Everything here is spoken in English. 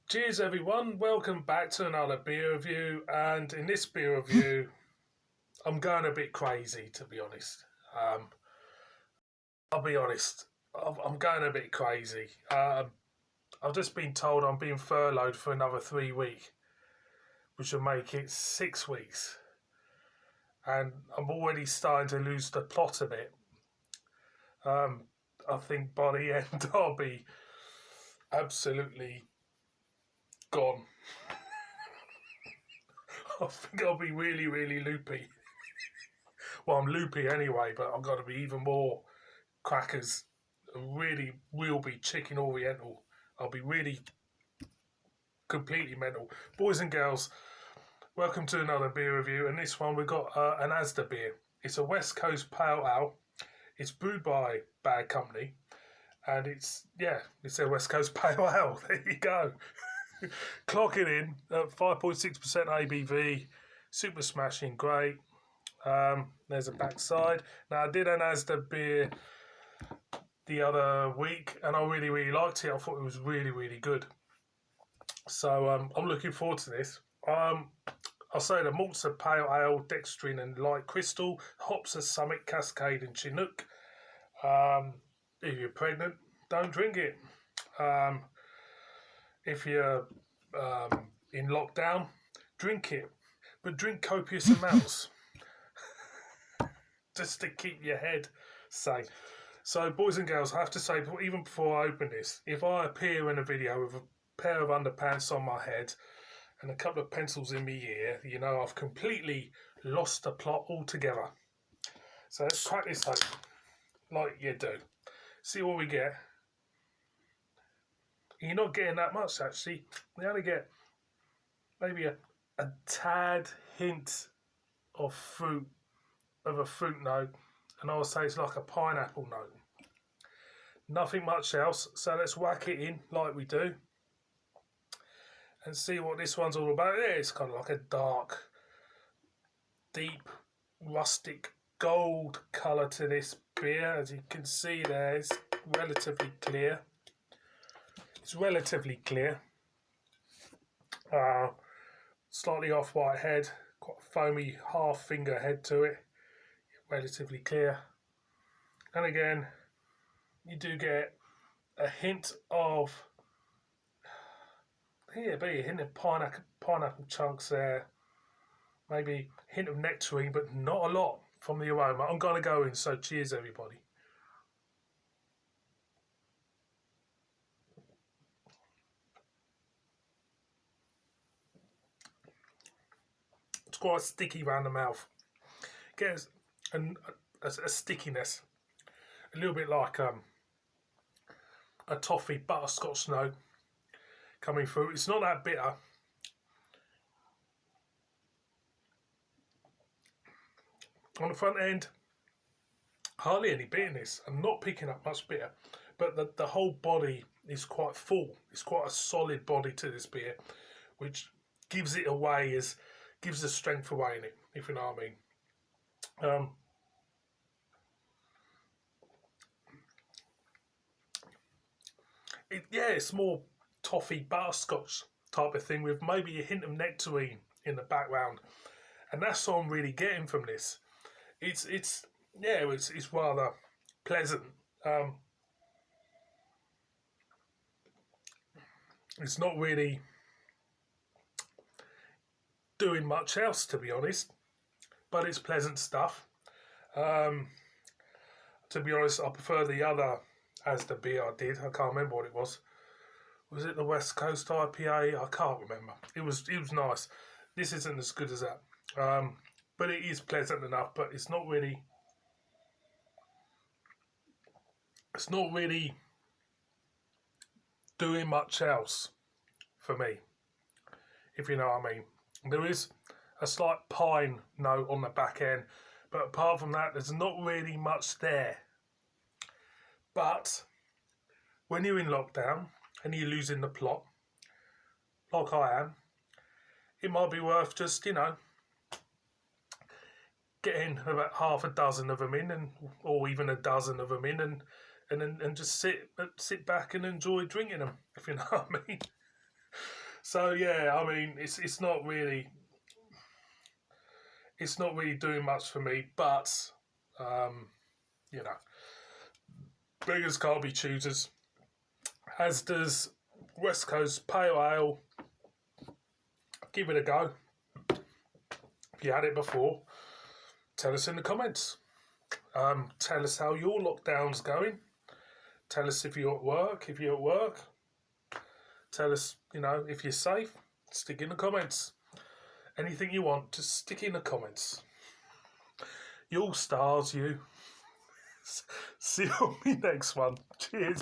Cheers everyone, welcome back to another beer review, and in this beer review I'm going a bit crazy, to be honest. I'll be honest, I'm going a bit crazy. I've just been told I'm being furloughed for another 3 weeks, which will make it 6 weeks, and I'm already starting to lose the plot a bit. I think by the end I'll be absolutely gone. I think I'll be really, really loopy. Well, I'm loopy anyway, but I've got to be even more crackers. Really will be chicken oriental. I'll be really completely mental. Boys and girls, welcome to another beer review. And this one we've got an ASDA beer. It's a West Coast Pale Ale. It's brewed by Bad Company. And it's a West Coast Pale Ale. There you go. Clock it in at 5.6% ABV. Super smashing, great. There's a backside. Now I did an ASDA beer the other week and I really, really liked it. I thought it was really, really good. So I'm looking forward to this. I'll say the malts are pale ale, dextrin and light crystal. Hops are Summit, Cascade and Chinook. If you're pregnant, don't drink it. If you're in lockdown, drink it. But drink copious amounts. Just to keep your head safe. So, boys and girls, I have to say, even before I open this, if I appear in a video with a pair of underpants on my head and a couple of pencils in my ear, you know I've completely lost the plot altogether. So let's crack this open, like you do. See what we get. You're not getting that much, actually. You only get maybe a tad hint of fruit, of a fruit note, and I would say it's like a pineapple note. Nothing much else, so let's whack it in like we do and see what this one's all about. Yeah, it's kind of like a dark, deep, rustic gold colour to this beer. As you can see there, it's relatively clear. Slightly off-white head, quite a foamy half-finger head to it. Relatively clear. And again, you do get a hint of, a hint of pineapple chunks there. Maybe a hint of nectarine, but not a lot from the aroma. I'm going to go in, so cheers everybody. It's quite sticky around the mouth. Gets a stickiness, a little bit like a toffee butterscotch note coming through. It's not that bitter. On the front end, hardly any bitterness. I'm not picking up much bitter, but the whole body is quite full. It's quite a solid body to this beer, which gives it away, gives the strength away in it, if you know what I mean. It's more toffee butterscotch type of thing with maybe a hint of nectarine in the background, and that's what I'm really getting from this. It's rather pleasant. It's not really doing much else, to be honest, but it's pleasant stuff. To be honest, I prefer the other ASDA beer I did. I can't remember what it was. Was it the West Coast IPA? I can't remember. It was nice. This isn't as good as that. But it is pleasant enough, but it's not really doing much else for me, if you know what I mean. There is a slight pine note on the back end, but apart from that, there's not really much there. But when you're in lockdown and you're losing the plot, like I am, it might be worth just, getting about half a dozen of them in, or even a dozen of them in, and just sit back and enjoy drinking them, if you know what I mean. So yeah, I mean, it's not really doing much for me, but um, you know, beggars can't be choosers. ASDA's West Coast Pale Ale. Give it a go. If you had it before, tell us in the comments. Tell us how your lockdown's going. Tell us if you're at work. If you're at work, tell us, if you're safe. Stick in the comments. Anything you want, just stick in the comments. You all stars, you. See you on the next one. Cheers.